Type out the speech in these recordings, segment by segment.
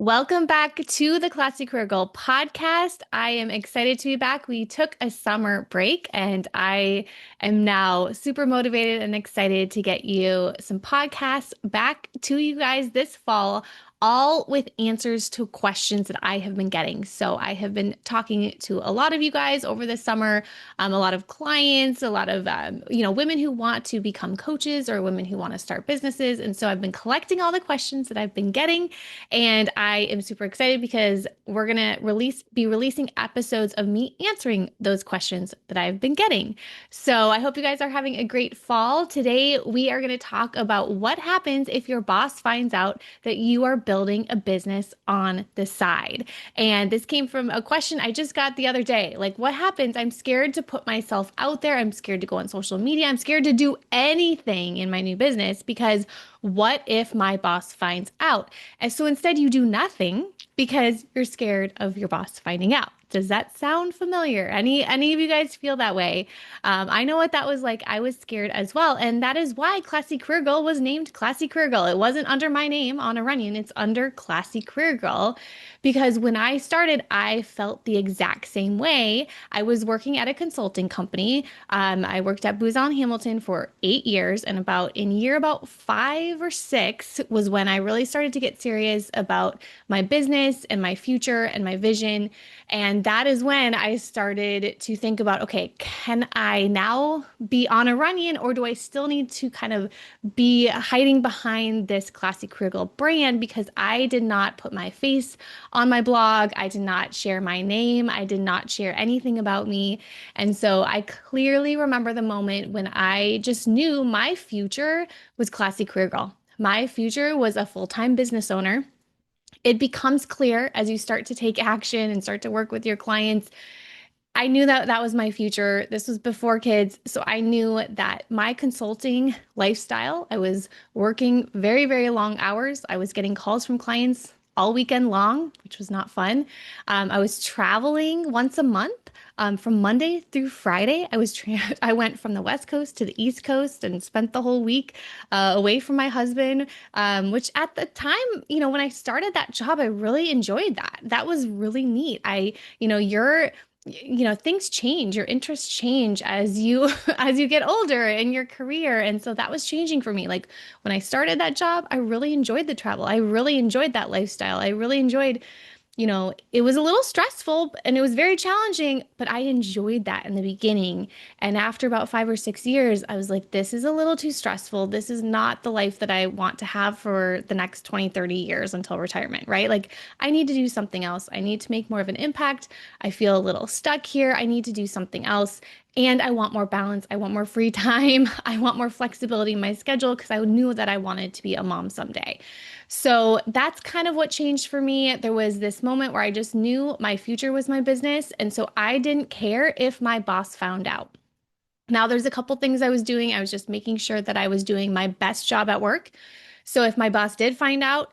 Welcome back to the Classy Career Girl podcast. I am excited to be back. We took a summer break and I am now super motivated and excited to get you some podcasts back to you guys this fall, all with answers to questions that I have been getting. So I have been talking to a lot of you guys over the summer, a lot of clients, a lot of women who want to become coaches or women who want to start businesses. And so I've been collecting all the questions that I've been getting. And I am super excited because we're going to be releasing episodes of me answering those questions that I've been getting. So I hope you guys are having a great fall. Today, we are going to talk about what happens if your boss finds out that you are building a business on the side. And this came from a question I just got the other day. Like, what happens? I'm scared to put myself out there. I'm scared to go on social media. I'm scared to do anything in my new business because what if my boss finds out? And so instead, you do nothing because you're scared of your boss finding out. Does that sound familiar? Any of you guys feel that way? I know what that was like. I was scared as well, and that is why Classy Career Girl was named Classy Career Girl. It wasn't under my name on a Runyon. It's under Classy Career Girl because when I started, I felt the exact same way. I was working at a consulting company. I worked at Booz Allen Hamilton for 8 years, and in year about 5 or 6 was when I really started to get serious about my business and my future and my vision. And that is when I started to think about, okay, can I now be on a Runyon or do I still need to kind of be hiding behind this Classy Career Girl brand because I did not put my face on my blog. I did not share my name. I did not share anything about me. And so I clearly remember the moment when I just knew my future was Classy Career Girl. My future was a full-time business owner. It becomes clear as you start to take action and start to work with your clients. I knew that that was my future. This was before kids. So I knew that my consulting lifestyle, I was working very, very long hours. I was getting calls from clients all weekend long, which was not fun. I was traveling once a month. From Monday through Friday, I went from the West Coast to the East Coast and spent the whole week away from my husband, which at the time, when I started that job, I really enjoyed that. That was really neat. Things change, your interests change as you as you get older in your career. And so that was changing for me. Like when I started that job, I really enjoyed the travel. I really enjoyed that lifestyle. I really enjoyed it was a little stressful and it was very challenging, but I enjoyed that in the beginning. And after about 5 or 6 years, I was like, this is a little too stressful. This is not the life that I want to have for the next 20, 30 years until retirement, right? Like, I need to do something else. I need to make more of an impact. I feel a little stuck here. I need to do something else. And I want more balance. I want more free time. I want more flexibility in my schedule because I knew that I wanted to be a mom someday. So that's kind of what changed for me. There was this moment where I just knew my future was my business. And so I didn't care if my boss found out. Now, there's a couple things I was doing. I was just making sure that I was doing my best job at work. So if my boss did find out,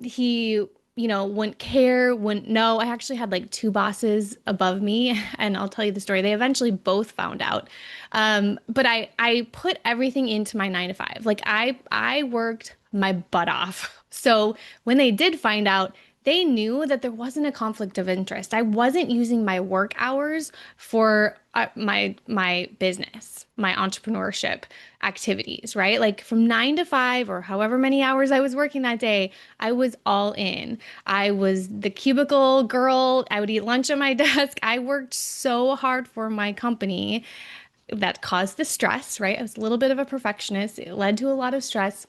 he, wouldn't care, wouldn't know. I actually had like two bosses above me, and I'll tell you the story. They eventually both found out. But I put everything into my 9 to 5. Like I worked my butt off. So when they did find out, they knew that there wasn't a conflict of interest. I wasn't using my work hours for my business, my entrepreneurship activities, right? Like from 9 to 5 or however many hours I was working that day, I was all in. I was the cubicle girl. I would eat lunch at my desk. I worked so hard for my company that caused the stress, right? I was a little bit of a perfectionist. It led to a lot of stress.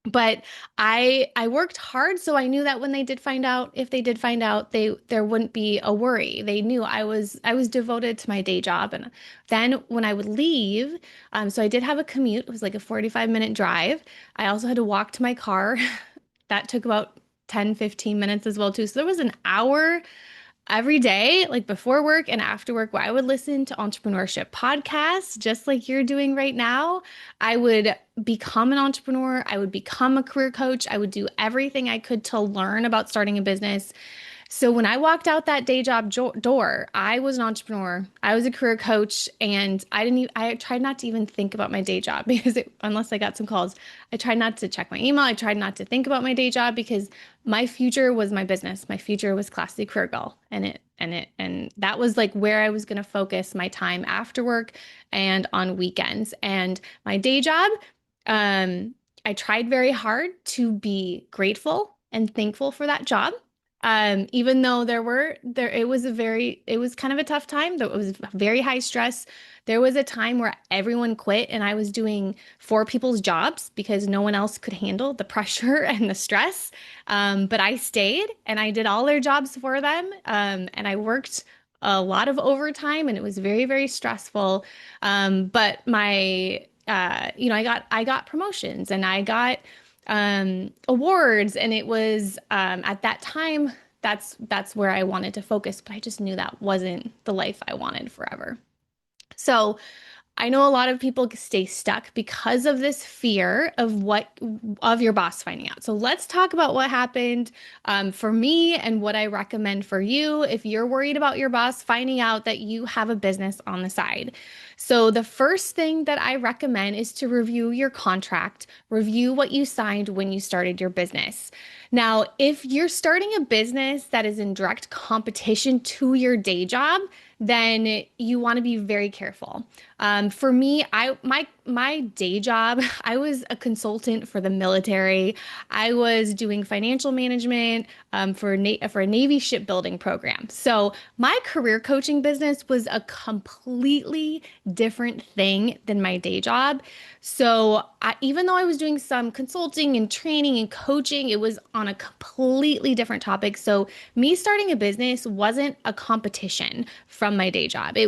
But I worked hard, so I knew that when they did find out, if they did find out, there wouldn't be a worry. They knew I was devoted to my day job. And then when I would leave, so I did have a commute. It was like a 45-minute drive. I also had to walk to my car. That took about 10, 15 minutes as well too. So there was an hour every day, like before work and after work, where I would listen to entrepreneurship podcasts, just like you're doing right now. I would become an entrepreneur. I would become a career coach. I would do everything I could to learn about starting a business. So when I walked out that day job door, I was an entrepreneur. I was a career coach, and I tried not to even think about my day job because unless I got some calls, I tried not to check my email. I tried not to think about my day job because my future was my business. My future was Classy Career Girl, and that was like where I was going to focus my time after work and on weekends. And my day job, um, I tried very hard to be grateful and thankful for that job. Even though it was kind of a tough time, though it was very high stress. There was a time where everyone quit and I was doing four people's jobs because no one else could handle the pressure and the stress. But I stayed and I did all their jobs for them. And I worked a lot of overtime and it was very, very stressful. But I got promotions and I got awards, and it was at that time that's where I wanted to focus, but I just knew that wasn't the life I wanted forever. So I know a lot of people stay stuck because of this fear of your boss finding out. So let's talk about what happened for me and what I recommend for you if you're worried about your boss finding out that you have a business on the side. So the first thing that I recommend is to review your contract, review what you signed when you started your business. Now, if you're starting a business that is in direct competition to your day job, then you want to be very careful. For me, my day job, I was a consultant for the military. I was doing financial management for a Navy shipbuilding program. So my career coaching business was a completely different thing than my day job. So even though I was doing some consulting and training and coaching, it was on a completely different topic. So me starting a business wasn't a competition from my day job. I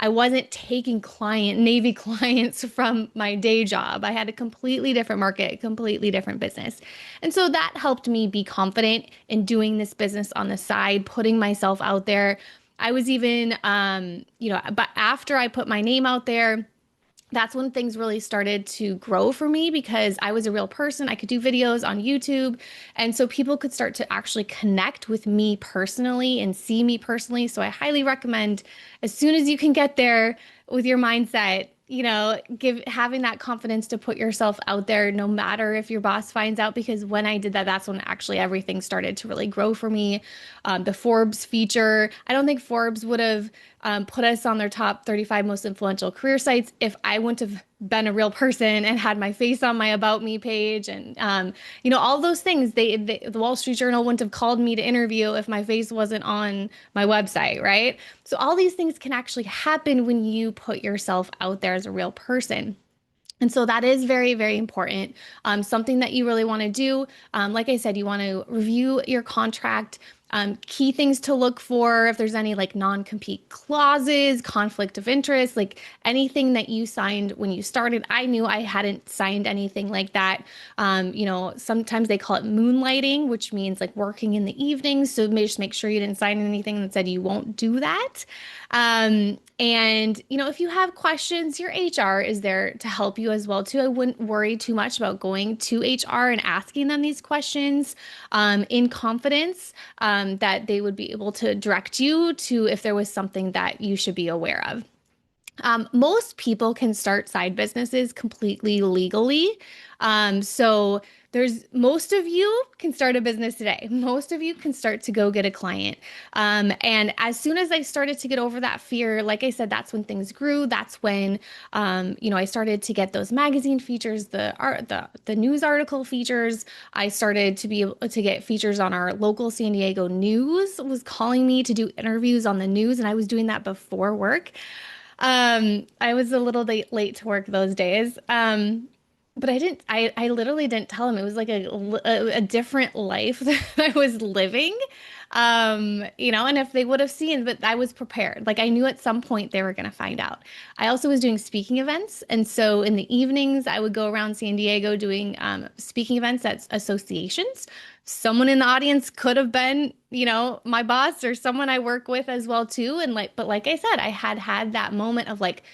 wasn't taking Navy clients from my day job. I had a completely different market, a completely different business. And so that helped me be confident in doing this business on the side, putting myself out there. I was even, but after I put my name out there, that's when things really started to grow for me because I was a real person. I could do videos on YouTube. And so people could start to actually connect with me personally and see me personally. So I highly recommend as soon as you can get there with your mindset, having that confidence to put yourself out there, no matter if your boss finds out, because when I did that, that's when actually everything started to really grow for me. The Forbes feature, I don't think Forbes would have put us on their top 35 most influential career sites if I wouldn't have been a real person and had my face on my About Me page. And, all those things, the Wall Street Journal wouldn't have called me to interview if my face wasn't on my website, right? So all these things can actually happen when you put yourself out there as a real person. And so that is very, very important. Something that you really want to do. Like I said, you want to review your contract. Key things to look for if there's any like non-compete clauses, conflict of interest, like anything that you signed when you started. I knew I hadn't signed anything like that. Sometimes they call it moonlighting, which means like working in the evenings. So just make sure you didn't sign anything that said you won't do that. If you have questions, your HR is there to help you as well too. I wouldn't worry too much about going to HR and asking them these questions in confidence, that they would be able to direct you to if there was something that you should be aware of. Most people can start side businesses completely legally. So most of you can start a business today. Most of you can start to go get a client. And as soon as I started to get over that fear, like I said, that's when things grew. That's when, I started to get those magazine features, the news article features. I started to be able to get features on our local San Diego news was calling me to do interviews on the news. And I was doing that before work. I was a little late to work those days. But I literally didn't tell him. It was like a different life that I was living. And if they would have seen, but I was prepared. Like I knew at some point they were going to find out. I also was doing speaking events. And so in the evenings, I would go around San Diego doing speaking events at associations. Someone in the audience could have been, my boss or someone I work with as well too. But like I said, I had that moment of like,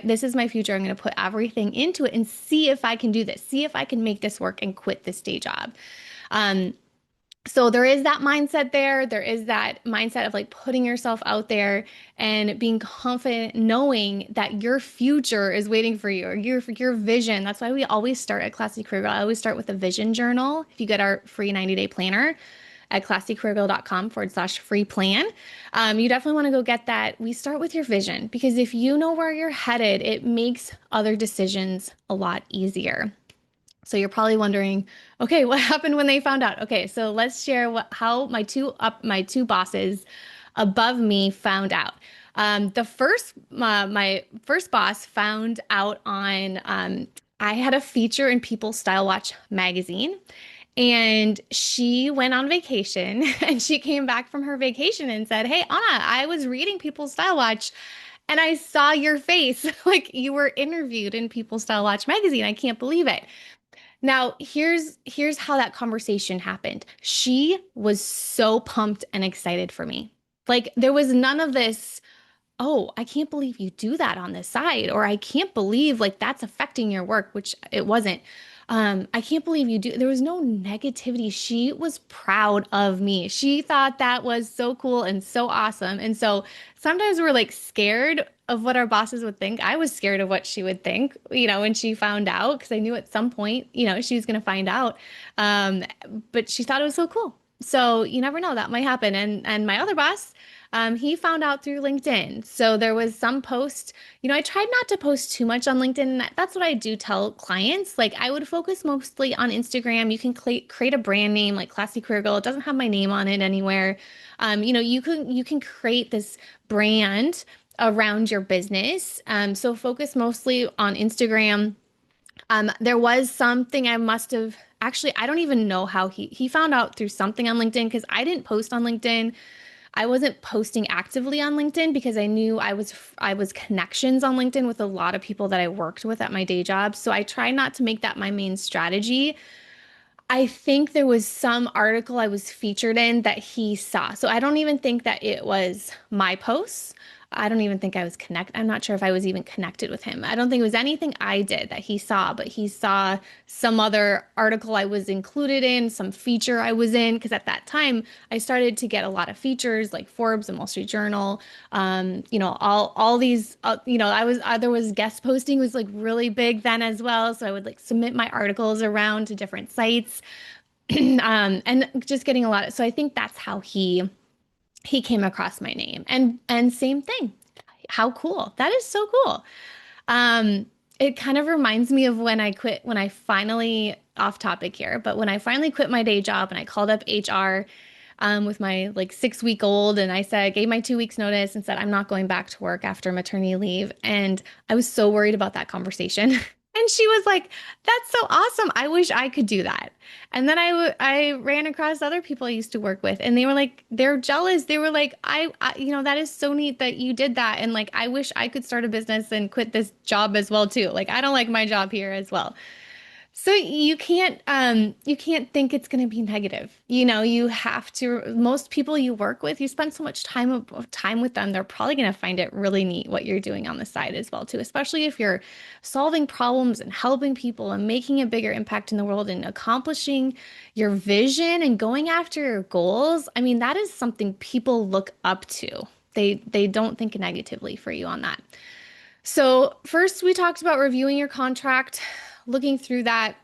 this is my future. I'm going to put everything into it and see if I can do this, see if I can make this work and quit this day job. So there is that mindset there. There is that mindset of like putting yourself out there and being confident, knowing that your future is waiting for you, or your vision. That's why we always start at Classy Career Girl. I always start with a vision journal. If you get our free 90-day planner at classycareergirl.com/free plan, you definitely want to go get that. We start with your vision because if you know where you're headed, it makes other decisions a lot easier. So you're probably wondering, okay, what happened when they found out? Okay, so let's share how my two bosses above me found out. My first boss found out on I had a feature in People's Style Watch magazine, and she went on vacation, and she came back from her vacation and said, "Hey, Anna, I was reading People's Style Watch." And I saw your face, like you were interviewed in People's Style Watch magazine. I can't believe it. Now, here's how that conversation happened. She was so pumped and excited for me. Like there was none of this, "Oh, I can't believe you do that on the side," or "I can't believe like that's affecting your work," which it wasn't. "I can't believe you do." There was no negativity. She was proud of me. She thought that was so cool and so awesome. And so sometimes we're like scared of what our bosses would think. I was scared of what she would think, when she found out, because I knew at some point, she was going to find out. Um, but she thought it was so cool. So you never know, that might happen. And my other boss, he found out through LinkedIn. So there was some post, I tried not to post too much on LinkedIn. That's what I do tell clients. Like I would focus mostly on Instagram. You can create a brand name like Classy Career Girl. It doesn't have my name on it anywhere. You can create this brand around your business. So focus mostly on Instagram. There was something I must have actually, I don't even know how he found out through something on LinkedIn because I didn't post on LinkedIn. I wasn't posting actively on LinkedIn because I knew I was connections on LinkedIn with a lot of people that I worked with at my day job. So I try not to make that my main strategy. I think there was some article I was featured in that he saw. So I don't even think that it was my posts. I don't even think I was connected. I'm not sure if I was even connected with him. I don't think it was anything I did that he saw, but he saw some other article I was included in, some feature I was in, because at that time I started to get a lot of features like Forbes and Wall Street Journal. All these, there was guest posting was like really big then as well. So I would like submit my articles around to different sites, and just getting a lot of. So I think that's how he came across my name, and same thing. How cool. That is so cool. Um, it kind of reminds me of when I finally, off topic here, but when I finally quit my day job and I called up HR with my like 6 week old, and I said, gave my 2 weeks notice and said, I'm not going back to work after maternity leave. And I was so worried about that conversation. And she was like, "That's so awesome. I wish I could do that." And then I ran across other people I used to work with, and they were like, they're jealous. They were like, that is so neat that you did that. And like, I wish I could start a business and quit this job as well too. Like, I don't like my job here as well. So you can't think it's going to be negative. You have to, most people you work with, you spend so much time with them, they're probably going to find it really neat what you're doing on the side as well too, especially if you're solving problems and helping people and making a bigger impact in the world and accomplishing your vision and going after your goals. I mean, that is something people look up to. They don't think negatively for you on that. So, first, we talked about reviewing your contract, looking through that.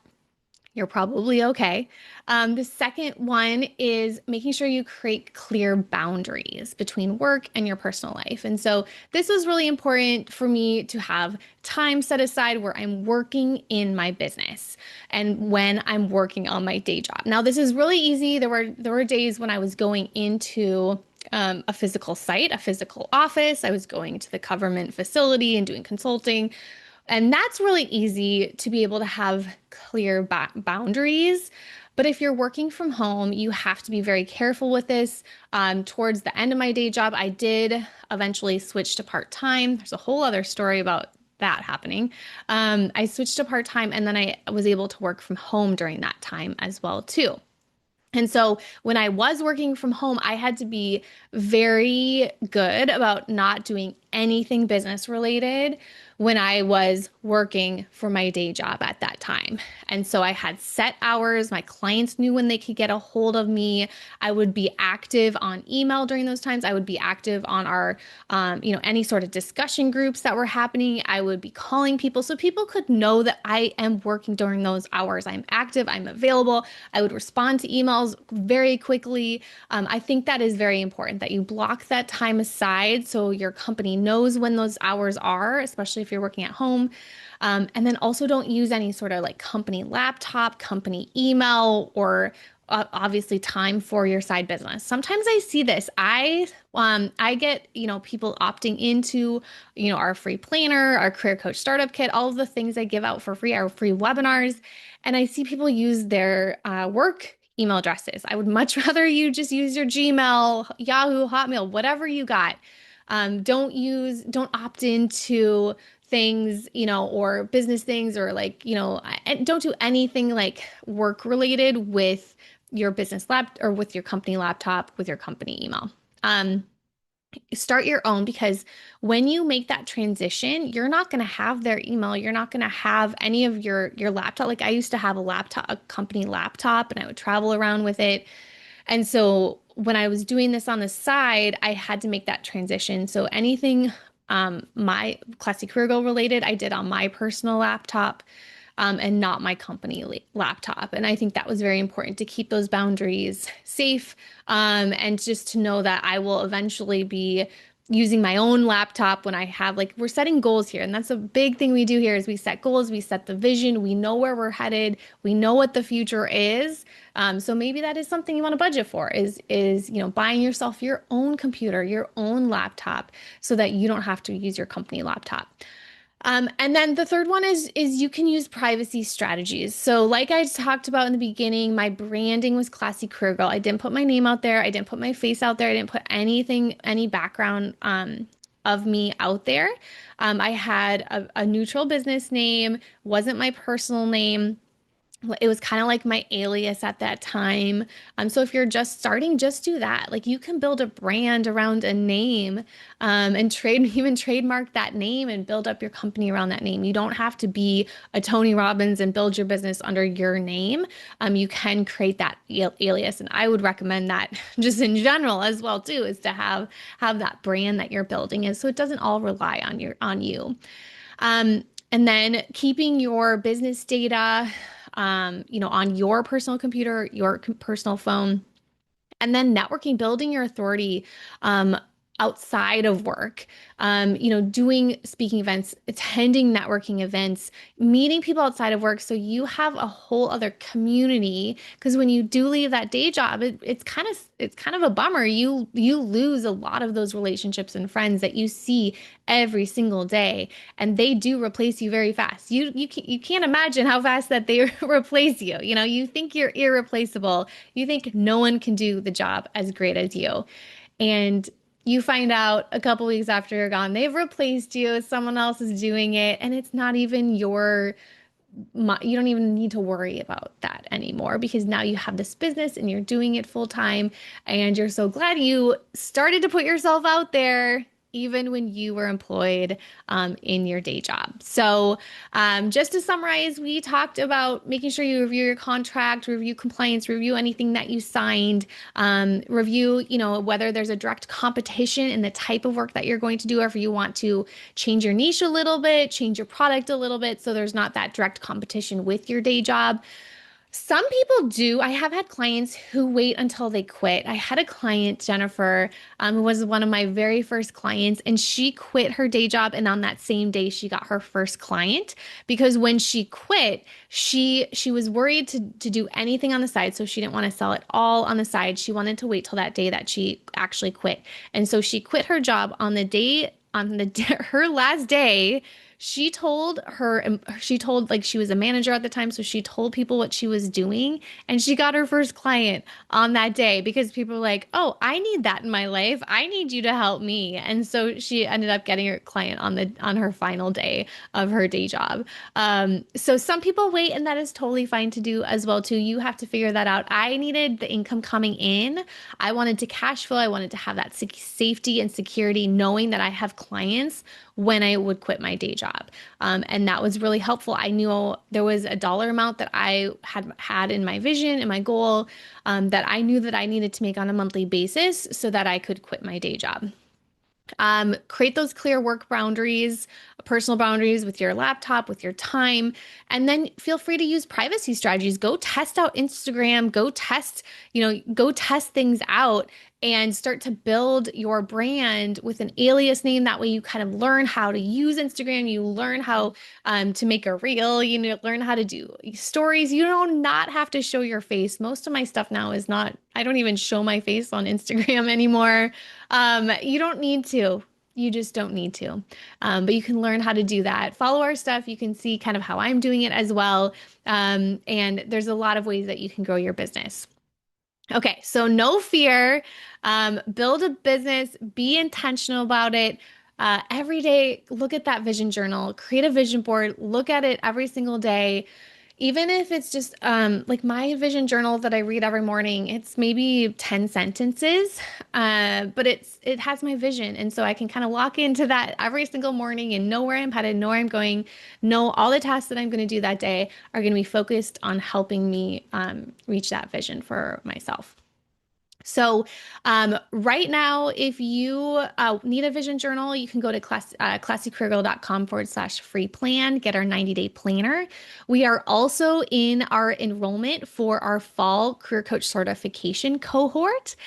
You're probably okay. The second one is making sure you create clear boundaries between work and your personal life. And so, this was really important for me to have time set aside where I'm working in my business and when I'm working on my day job. Now, this is really easy. There were days when I was going into a physical site, a physical office. I was going to the government facility and doing consulting. And that's really easy to be able to have clear boundaries. But if you're working from home, you have to be very careful with this. Towards the end of my day job, I did eventually switch to part-time. There's a whole other story about that happening. I switched to part-time, and then I was able to work from home during that time as well, too. And so when I was working from home, I had to be very good about not doing anything business related when I was working for my day job at that time. And so I had set hours. My clients knew when they could get a hold of me. I would be active on email during those times. I would be active on our, any sort of discussion groups that were happening. I would be calling people so people could know that I am working during those hours. I'm active. I'm available. I would respond to emails very quickly. I think that is very important that you block that time aside so your company knows when those hours are, especially if you're working at home. And then also don't use any sort of like company laptop, company email, or obviously time for your side business. Sometimes I see this. I get, people opting into, our free planner, our career coach startup kit, all of the things I give out for free, our free webinars, and I see people use their work email addresses. I would much rather you just use your Gmail, Yahoo, Hotmail, whatever you got. Don't opt into things, or business things, or like, and don't do anything like work related with your business lap or with your company laptop, with your company email. Start your own, because when you make that transition, you're not going to have their email. You're not going to have any of your laptop. Like I used to have a company laptop, and I would travel around with it. And so when I was doing this on the side, I had to make that transition. So anything my Classy Career Goal related, I did on my personal laptop, and not my company laptop. And I think that was very important to keep those boundaries safe, and just to know that I will eventually be using my own laptop when I have, like, we're setting goals here. And that's a big thing we do here is we set goals, we set the vision, we know where we're headed, we know what the future is. So maybe that is something you want to budget for is buying yourself your own computer, your own laptop, so that you don't have to use your company laptop. And then the third one is you can use privacy strategies. So like I talked about in the beginning, my branding was Classy Career Girl. I didn't put my name out there. I didn't put my face out there. I didn't put anything, any background of me out there. I had a neutral business name, wasn't my personal name. It was kind of like my alias at that time. So if you're just starting, just do that. Like you can build a brand around a name, and even trademark that name and build up your company around that name. You don't have to be a Tony Robbins and build your business under your name. You can create that alias, and I would recommend that just in general as well too, is to have that brand that you're building, and so it doesn't all rely on you. And then keeping your business data, on your personal computer, your personal phone, and then networking, building your authority, outside of work, doing speaking events, attending networking events, meeting people outside of work. So you have a whole other community, because when you do leave that day job, it's kind of a bummer. You lose a lot of those relationships and friends that you see every single day, and they do replace you very fast. You can't imagine how fast that they replace you. You think you're irreplaceable. You think no one can do the job as great as you. And you find out a couple weeks after you're gone, they've replaced you, someone else is doing it, and it's not even you don't even need to worry about that anymore, because now you have this business and you're doing it full time, and you're so glad you started to put yourself out there even when you were employed in your day job. So just to summarize, we talked about making sure you review your contract, review compliance, review anything that you signed, review, whether there's a direct competition in the type of work that you're going to do, or if you want to change your niche a little bit, change your product a little bit, so there's not that direct competition with your day job. Some people do. I have had clients who wait until they quit. I had a client, Jennifer, who was one of my very first clients, and she quit her day job. And on that same day, she got her first client, because when she quit, she was worried to do anything on the side. So she didn't want to sell it all on the side. She wanted to wait till that day that she actually quit. And so she quit her job on the day, her last day. she told like she was a manager at the time, so she told people what she was doing, and she got her first client on that day because people were like, "Oh, I need that in my life. I need you to help me." And so she ended up getting her client on her final day of her day job. So some people wait, and that is totally fine to do as well too. You have to figure that out. I needed the income coming in. I wanted to cash flow. I wanted to have that safety and security, knowing that I have clients when I would quit my day job. And that was really helpful. I knew there was a dollar amount that I had in my vision and my goal, that I knew that I needed to make on a monthly basis so that I could quit my day job. Create those clear work boundaries, personal boundaries with your laptop, with your time, and then feel free to use privacy strategies. Go test out Instagram, go test things out and start to build your brand with an alias name. That way you kind of learn how to use Instagram. You learn how to make a reel, learn how to do stories. You don't not have to show your face. Most of my stuff now is not, I don't even show my face on Instagram anymore. You don't need to. You just don't need to. But you can learn how to do that. Follow our stuff. You can see kind of how I'm doing it as well. And there's a lot of ways that you can grow your business. Okay, so no fear. Build a business, be intentional about it. Every day, look at that vision journal, create a vision board, look at it every single day. Even if it's just like my vision journal that I read every morning, it's maybe 10 sentences, but it has my vision. And so I can kind of walk into that every single morning and know where I'm headed, know where I'm going, know all the tasks that I'm going to do that day are going to be focused on helping me reach that vision for myself. So, right now, if you need a vision journal, you can go to classycareergirl.com/free plan, get our 90-day planner. We are also in our enrollment for our fall career coach certification cohort.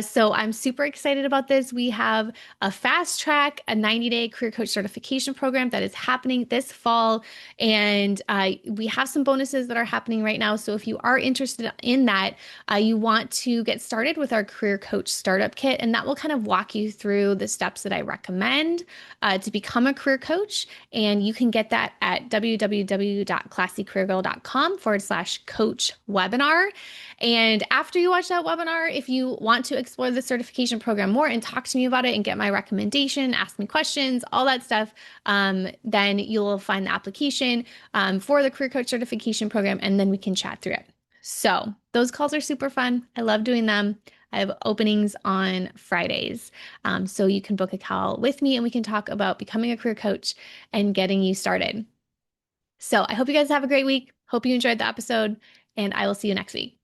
So I'm super excited about this. We have a fast track, a 90-day career coach certification program that is happening this fall. And we have some bonuses that are happening right now. So if you are interested in that, you want to get started with our career coach startup kit, and that will kind of walk you through the steps that I recommend to become a career coach. And you can get that at www.classycareergirl.com/coach webinar. And after you watch that webinar, if you want to explore the certification program more and talk to me about it and get my recommendation, ask me questions, all that stuff, then you'll find the application for the career coach certification program, and then we can chat through it. So those calls are super fun. I love doing them. I have openings on Fridays. So you can book a call with me and we can talk about becoming a career coach and getting you started. So I hope you guys have a great week. Hope you enjoyed the episode, and I will see you next week.